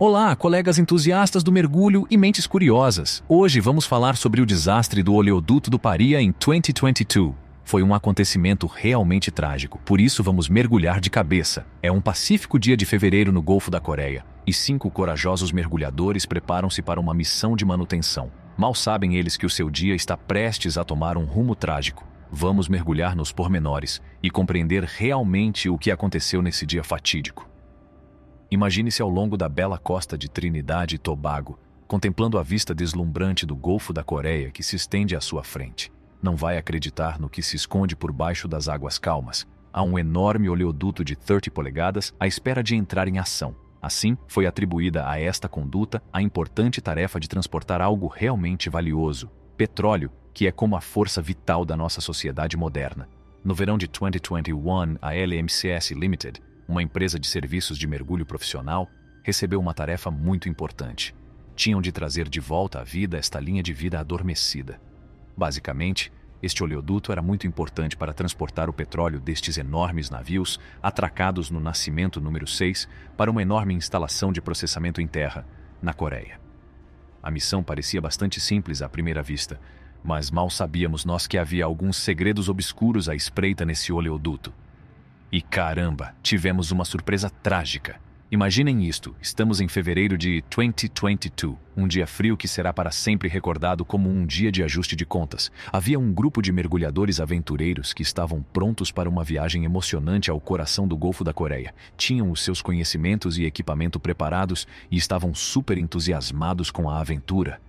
Olá, colegas entusiastas do mergulho e mentes curiosas. Hoje vamos falar sobre o desastre do oleoduto do Paria em 2022. Foi um acontecimento realmente trágico, por isso vamos mergulhar de cabeça. É um pacífico dia de fevereiro no Golfo da Coreia, e 5 corajosos mergulhadores preparam-se para uma missão de manutenção. Mal sabem eles que o seu dia está prestes a tomar um rumo trágico. Vamos mergulhar nos pormenores e compreender realmente o que aconteceu nesse dia fatídico. Imagine-se ao longo da bela costa de Trinidade e Tobago, contemplando a vista deslumbrante do Golfo da Coreia que se estende à sua frente. Não vai acreditar no que se esconde por baixo das águas calmas. Há um enorme oleoduto de 30 polegadas à espera de entrar em ação. Assim, foi atribuída a esta conduta a importante tarefa de transportar algo realmente valioso: petróleo, que é como a força vital da nossa sociedade moderna. No verão de 2021, a LMCS Limited, uma empresa de serviços de mergulho profissional, recebeu uma tarefa muito importante. Tinham de trazer de volta à vida esta linha de vida adormecida. Basicamente, este oleoduto era muito importante para transportar o petróleo destes enormes navios atracados no nascimento número 6 para uma enorme instalação de processamento em terra, na Coreia. A missão parecia bastante simples à primeira vista, mas mal sabíamos nós que havia alguns segredos obscuros à espreita nesse oleoduto. E caramba, tivemos uma surpresa trágica. Imaginem isto, estamos em fevereiro de 2022, um dia frio que será para sempre recordado como um dia de ajuste de contas. Havia um grupo de mergulhadores aventureiros que estavam prontos para uma viagem emocionante ao coração do Golfo da Coreia. Tinham os seus conhecimentos e equipamento preparados e estavam super entusiasmados com a aventura.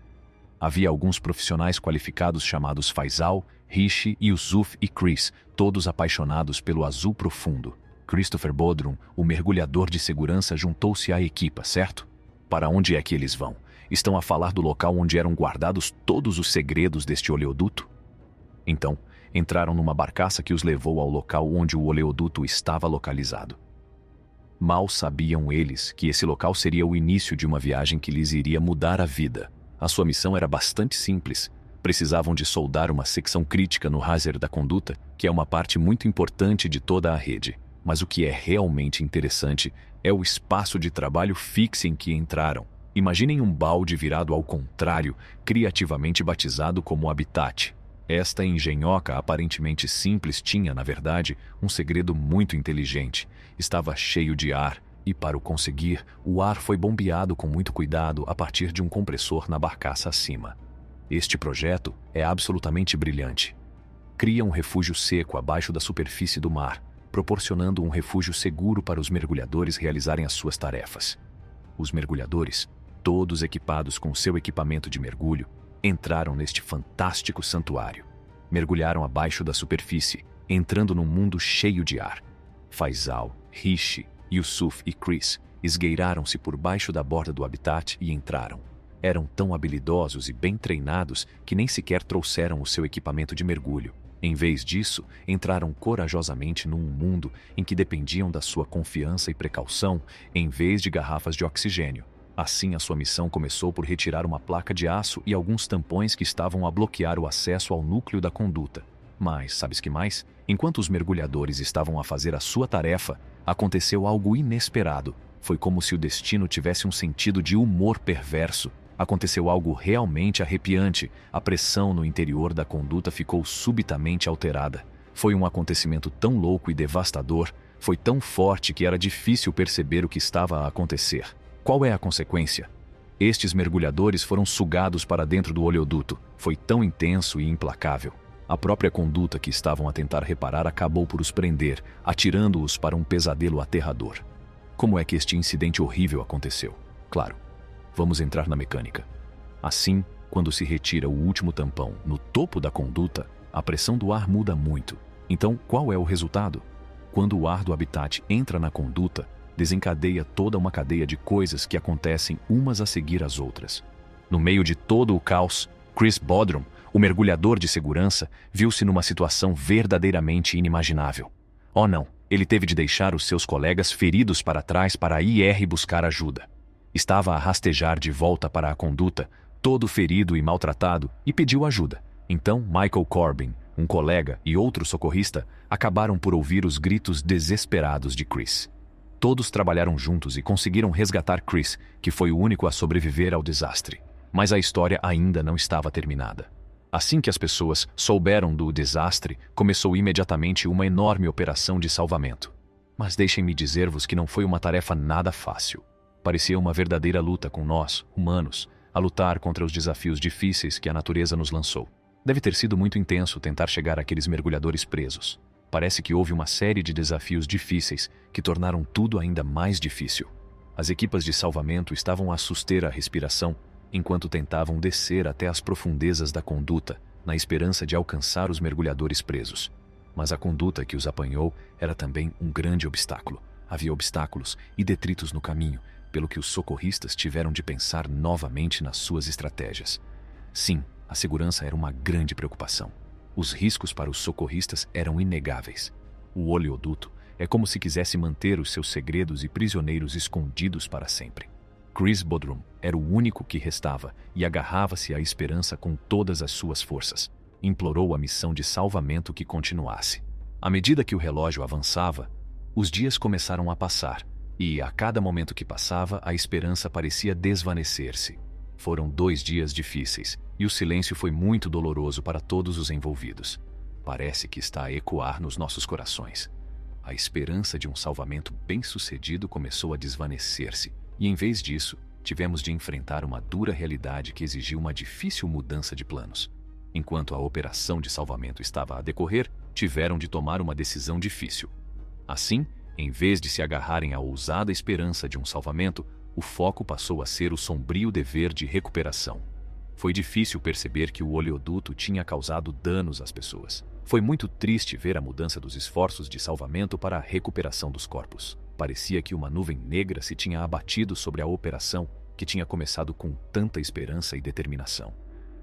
Havia alguns profissionais qualificados chamados Faisal, Rishi, Yusuf e Chris, todos apaixonados pelo azul profundo. Christopher Bodrum, o mergulhador de segurança, juntou-se à equipa, certo? Para onde é que eles vão? Estão a falar do local onde eram guardados todos os segredos deste oleoduto? Então, entraram numa barcaça que os levou ao local onde o oleoduto estava localizado. Mal sabiam eles que esse local seria o início de uma viagem que lhes iria mudar a vida. A sua missão era bastante simples. Precisavam de soldar uma secção crítica no riser da conduta, que é uma parte muito importante de toda a rede. Mas o que é realmente interessante é o espaço de trabalho fixo em que entraram. Imaginem um balde virado ao contrário, criativamente batizado como habitat. Esta engenhoca aparentemente simples tinha, na verdade, um segredo muito inteligente. Estava cheio de ar, e para o conseguir, o ar foi bombeado com muito cuidado a partir de um compressor na barcaça acima. Este projeto é absolutamente brilhante. Cria um refúgio seco abaixo da superfície do mar, proporcionando um refúgio seguro para os mergulhadores realizarem as suas tarefas. Os mergulhadores, todos equipados com seu equipamento de mergulho, entraram neste fantástico santuário. Mergulharam abaixo da superfície, entrando num mundo cheio de ar. Faisal, Rishi, Yusuf e Chris esgueiraram-se por baixo da borda do habitat e entraram. Eram tão habilidosos e bem treinados que nem sequer trouxeram o seu equipamento de mergulho. Em vez disso, entraram corajosamente num mundo em que dependiam da sua confiança e precaução em vez de garrafas de oxigênio. Assim, a sua missão começou por retirar uma placa de aço e alguns tampões que estavam a bloquear o acesso ao núcleo da conduta. Mas, sabes que mais? Enquanto os mergulhadores estavam a fazer a sua tarefa, aconteceu algo inesperado. Foi como se o destino tivesse um sentido de humor perverso. Aconteceu algo realmente arrepiante. A pressão no interior da conduta ficou subitamente alterada. Foi um acontecimento tão louco e devastador, foi tão forte que era difícil perceber o que estava a acontecer. Qual é a consequência? Estes mergulhadores foram sugados para dentro do oleoduto. Foi tão intenso e implacável. A própria conduta que estavam a tentar reparar acabou por os prender, atirando-os para um pesadelo aterrador. Como é que este incidente horrível aconteceu? Claro, vamos entrar na mecânica. Assim, quando se retira o último tampão no topo da conduta, a pressão do ar muda muito. Então, qual é o resultado? Quando o ar do habitat entra na conduta, desencadeia toda uma cadeia de coisas que acontecem umas a seguir às outras. No meio de todo o caos, Chris Bodrum, o mergulhador de segurança, viu-se numa situação verdadeiramente inimaginável. Oh não, ele teve de deixar os seus colegas feridos para trás para ir buscar ajuda. Estava a rastejar de volta para a conduta, todo ferido e maltratado, e pediu ajuda. Então Michael Corbin, um colega e outro socorrista, acabaram por ouvir os gritos desesperados de Chris. Todos trabalharam juntos e conseguiram resgatar Chris, que foi o único a sobreviver ao desastre. Mas a história ainda não estava terminada. Assim que as pessoas souberam do desastre, começou imediatamente uma enorme operação de salvamento. Mas deixem-me dizer-vos que não foi uma tarefa nada fácil. Parecia uma verdadeira luta com nós, humanos, a lutar contra os desafios difíceis que a natureza nos lançou. Deve ter sido muito intenso tentar chegar àqueles mergulhadores presos. Parece que houve uma série de desafios difíceis que tornaram tudo ainda mais difícil. As equipas de salvamento estavam a suster a respiração enquanto tentavam descer até as profundezas da conduta, na esperança de alcançar os mergulhadores presos. Mas a conduta que os apanhou era também um grande obstáculo. Havia obstáculos e detritos no caminho, pelo que os socorristas tiveram de pensar novamente nas suas estratégias. Sim, a segurança era uma grande preocupação. Os riscos para os socorristas eram inegáveis. O oleoduto é como se quisesse manter os seus segredos e prisioneiros escondidos para sempre. Chris Bodrum era o único que restava e agarrava-se à esperança com todas as suas forças. Implorou a missão de salvamento que continuasse. À medida que o relógio avançava, os dias começaram a passar, e a cada momento que passava, a esperança parecia desvanecer-se. Foram 2 dias difíceis, e o silêncio foi muito doloroso para todos os envolvidos. Parece que está a ecoar nos nossos corações. A esperança de um salvamento bem-sucedido começou a desvanecer-se, e em vez disso, tivemos de enfrentar uma dura realidade que exigiu uma difícil mudança de planos. Enquanto a operação de salvamento estava a decorrer, tiveram de tomar uma decisão difícil. Assim, em vez de se agarrarem à ousada esperança de um salvamento, o foco passou a ser o sombrio dever de recuperação. Foi difícil perceber que o oleoduto tinha causado danos às pessoas. Foi muito triste ver a mudança dos esforços de salvamento para a recuperação dos corpos. Parecia que uma nuvem negra se tinha abatido sobre a operação, que tinha começado com tanta esperança e determinação.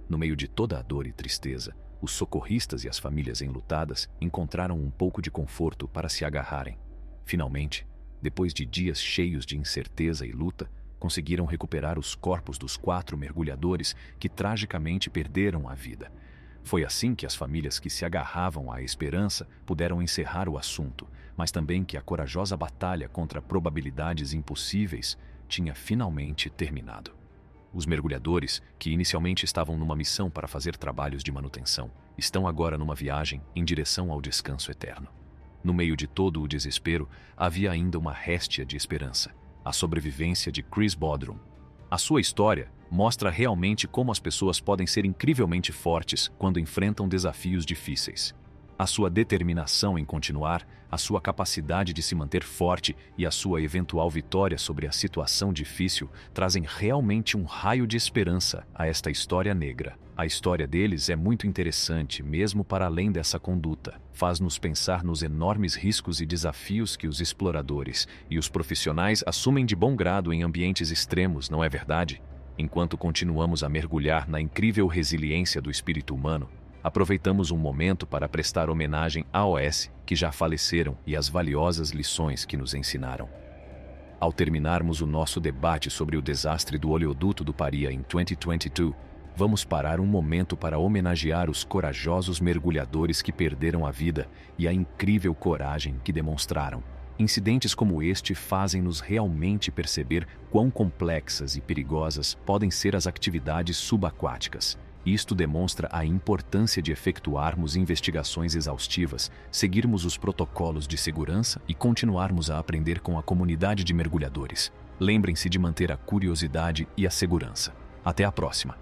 No meio de toda a dor e tristeza, os socorristas e as famílias enlutadas encontraram um pouco de conforto para se agarrarem. Finalmente, depois de dias cheios de incerteza e luta, conseguiram recuperar os corpos dos 4 mergulhadores que tragicamente perderam a vida. Foi assim que as famílias que se agarravam à esperança puderam encerrar o assunto, mas também que a corajosa batalha contra probabilidades impossíveis tinha finalmente terminado. Os mergulhadores, que inicialmente estavam numa missão para fazer trabalhos de manutenção, estão agora numa viagem em direção ao descanso eterno. No meio de todo o desespero, havia ainda uma réstia de esperança: a sobrevivência de Chris Bodrum. A sua história mostra realmente como as pessoas podem ser incrivelmente fortes quando enfrentam desafios difíceis. A sua determinação em continuar, a sua capacidade de se manter forte e a sua eventual vitória sobre a situação difícil trazem realmente um raio de esperança a esta história negra. A história deles é muito interessante, mesmo para além dessa conduta. Faz-nos pensar nos enormes riscos e desafios que os exploradores e os profissionais assumem de bom grado em ambientes extremos, não é verdade? Enquanto continuamos a mergulhar na incrível resiliência do espírito humano, aproveitamos um momento para prestar homenagem aos que já faleceram e às valiosas lições que nos ensinaram. Ao terminarmos o nosso debate sobre o desastre do oleoduto do Paria em 2022, vamos parar um momento para homenagear os corajosos mergulhadores que perderam a vida e a incrível coragem que demonstraram. Incidentes como este fazem-nos realmente perceber quão complexas e perigosas podem ser as atividades subaquáticas. Isto demonstra a importância de efetuarmos investigações exaustivas, seguirmos os protocolos de segurança e continuarmos a aprender com a comunidade de mergulhadores. Lembrem-se de manter a curiosidade e a segurança. Até a próxima!